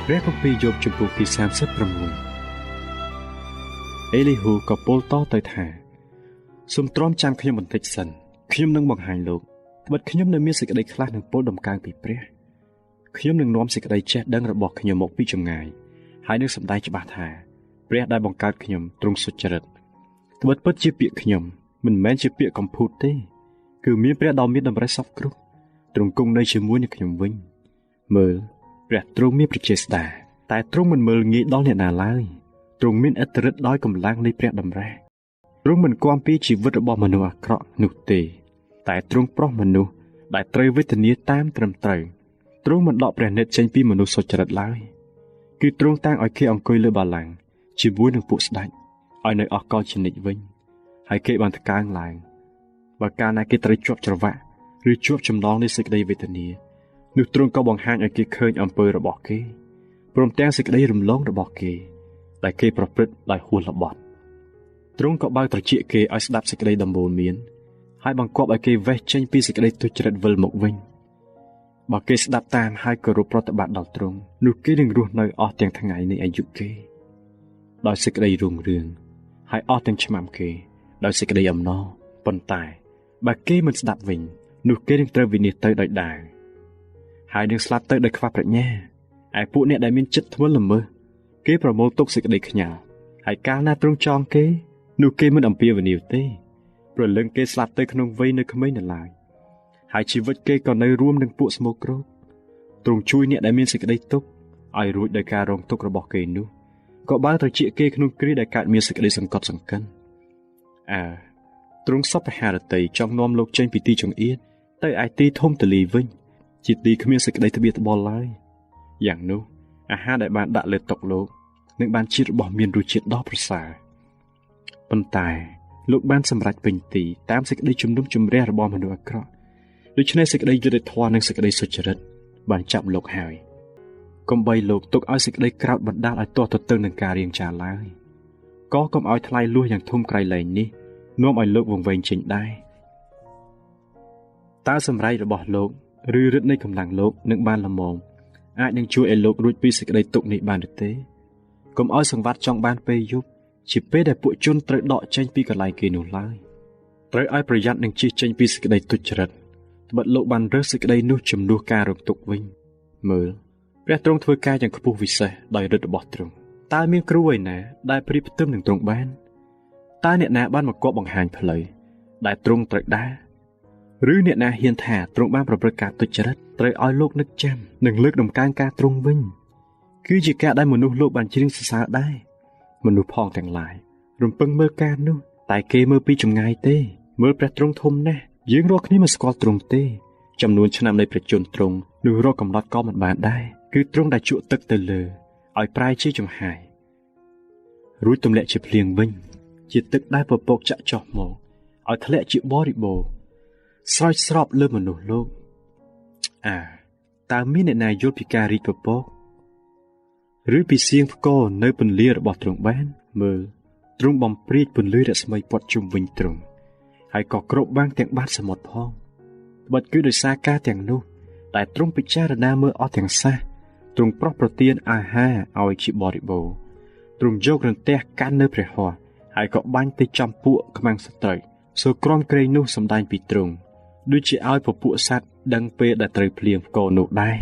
ព្រះគម្ពីរយោបជំពូកទី36អេលីហ៊ូក៏ពោលតទៅថាសូមទ្រាំចាំខ្ញុំបន្តិចសិនខ្ញុំនឹងបង្ហាញលោកត្បិតខ្ញុំនៅមានសេចក្តីខ្លះនឹងពោលដំកើងពីព្រះខ្ញុំនឹងនាំសេចក្តីចេះដឹងរបស់ខ្ញុំមកពីចម្ងាយហើយនឹងសម្ដែងច្បាស់ថាព្រះដែលបង្កើតខ្ញុំទ្រង់សុចរិតត្បិតពិតជាពាក្យខ្ញុំមិនមែនជាពាក្យកំពូតទេគឺមានព្រះដ៏មានតម្រិះសពគ្រប់ទ្រង់គង់នៅជាមួយនឹងខ្ញុំវិញមើលព្រះទ្រង់មានប្រជាស្ដាតែទ្រង់មិនមើលងាយដល់អ្នកណាឡើយទ្រង់មានឥទ្ធិឫទ្ធិដោយកម្លាំងនៃព្រះតម្រាស់ទ្រង់មិនគាំពីជីវិតរបស់មនុស្សអាក្រក់នោះទេតែទ្រង់ប្រោះមនុស្សដែលត្រូវវេទនាតាមត្រឹមត្រូវទ្រង់មិនដកព្រះនេត្រចេញពីមនុស្សសុចរិតឡើយគឺទ្រង់តាំងឲ្យគេអង្គុយលើបល្ល័ង្កជាមួយនឹងពួកស្ដេចឲ្យនៅអស់កលជានិច្ចវិញហើយគេបានថ្កើងឡើងបើកាលណាគេត្រូវជាប់ច្រវាក់ឬជាប់ចំណងនៃសេចក្តីវេទនានោះទ្រង់ក៏បង្ហាញឲ្យគេឃើញអំពើរបស់គេព្រមទាំងសេចក្តីរំលងរបស់គេដែលគេប្រព្រឹត្តដោយហួសល្បត់ទ្រង់ក៏បើកត្រចៀកគេឲ្យស្ដាប់សេចក្តីដំបូលមានហើយបង្គាប់ឲ្យគេវេះចេញពីសេចក្តីទុច្ចរិតវិលមកវិញបើគេស្ដាប់តាមហើយគោរពប្រតិបត្តិដល់ទ្រង់នោះគេនឹងរស់នៅអស់ទាំងថ្ងៃនៃអាយុគេដោយសេចក្តីរុងរឿងហើយអស់ទាំងឆ្មាំគេដោយសេចក្តីអំណរប៉ុន្តែបើគេមិនស្ដាប់វិញនោះគេនឹងត្រូវវិនិច្ឆ័យទៅដោយដាវហើយនឹងស្លាប់ទៅដោយខ្វះប្រាជ្ញាឯពួកអ្នកដែលមានចិត្តធ្ងន់ល្មើសគេប្រមូលទុកសេចក្តីខ្ញាល់ហើយកាលណាទ្រង់ចងគេនោះគេមិនអំពាវនាវទេព្រលឹងគេស្លាប់ទៅក្នុងវ័យនៅក្មេងនៅឡើយហើយជីវិតគេក៏នៅរួមនឹងពួកស្មោកគ្រោកទ្រង់ជួយអ្នកដែលមានសេចក្តីទុក្ខឲ្យរួចដោយការរងទុក្ខរបស់គេនោះក៏បើត្រចៀកគេក្នុងគ្រាដែលកើតមានសេចក្តីសង្កត់សង្កិនទ្រង់សពហារតីចង់នាំលោកចេញពីទីចង្អៀតទៅឯទីធំទលីវិញជាទីគ្មានសេចក្តីត្បៀតត្បល់ឡើយយ៉ាងនោះអាហារដែលបានដាក់លើតុលោកនឹងបានជាតិរបស់មានរសជាតិដ៏ប្រសើរប៉ុន្តែលោកបានសម្រេចពេញទីតាមសេចក្តីជំនុំជម្រះរបស់មនុស្សអាក្រក់ដូច្នេះសេចក្តីយុត្តិធម៌និងសេចក្តីសុចរិតបានចាប់លោកហើយកុំបីលោកទុកឲ្យសេចក្តីក្រោធបណ្ដាលឲ្យទាស់ទទឹងនឹងការរៀងចាលឡើយក៏កុំឲ្យថ្លៃលួសយ៉ាងធំក្រៃលែងនេះនាំឲ្យលោកវង្វេងចេញដែរតើសម្រេចរបស់លោកឬឫទ្ធិនៃកម្លាំងលោកនឹងបានល្មមអាចនឹងជួយឲ្យលោករួចពីសេចក្តីទុក្ខនេះបានឬទេកុំឲ្យសង្វាតចង់បានពេលយប់ជាពេលដែលពួកជនត្រូវដកចេញពីកន្លែងគេនោះឡើយត្រូវឲ្យប្រយ័ត្ននឹងជៀសចេញពីសេចក្តីទុច្ចរិតត្បិតលោកបានរើសសេចក្តីនោះជំនួសការរងទុក្ខវិញមើលព្រះទ្រង់ធ្វើការយ៉ាងខ្ពស់វិសេសដោយឫទ្ធិរបស់ទ្រង់តើមានគ្រូឯណាដែលប្រៀបផ្ទឹមនឹងទ្រង់បានតើអ្នកណាបានមកគប់បង្ហាញផ្លូវដែលទ្រង់ត្រូវដើរឬអ្នកណាហ៊ានថាទ្រង់បានប្រព្រឹត្តការទុច្ចរិតត្រូវឲ្យលោកនឹកចាំនិងលើកដំកើងការទ្រង់វិញគឺជាការដែលមនុស្សលោកបានច្រៀងសរសើរដែរមនុស្សផងទាំងឡាយរំពឹងមើលការនោះតែគេមើលពីចម្ងាយទេមើលព្រះទ្រង់ធំណាស់យើងរាល់គ្នាមិនស្គាល់ទ្រង់ទេចំនួនឆ្នាំនៃព្រះជន្មទ្រង់នោះរកកំណត់ក៏មិនបានដែរគឺទ្រង់ដែលជក់ទឹកទៅលើឲ្យប្រែជាចំហាយរួចទម្លាក់ជាភ្លៀងវិញជាទឹកដែលពពកចាក់ចុះមកឲ្យធ្លាក់ជាបរិបូរណ៍ស្រោចស្រពលើមនុស្សលោកតើមានអ្នកណាយល់ពីការរីកពពកឬពីសៀងផ្គរនៅពន្លារបស់ទ្រង់បានមើលទ្រង់បំព្រាចពន្លឺរស្មីព័ទ្ធជុំវិញទ្រង់ហើយក៏គ្របបាំងទាំងបាតសមុទ្រផងត្បិតគឺដោយសារការទាំងនោះតែទ្រង់ពិចារណាមើលអស់ទាំងសះទ្រង់ប្រោះប្រទានអាហារឲ្យជាបរិបូរណ៍ទ្រង់យករន្ទះកាន់នៅព្រះហស្ថហើយក៏បាញ់ទៅចំពួកខ្មាំងសត្រូវសូរក្រំក្រែងនោះសម្ដែងពីទ្រង់ដូចជាឲ្យពពួកសត្វដឹងពេលដែលត្រូវភ្លៀងផ្គរនោះដែរ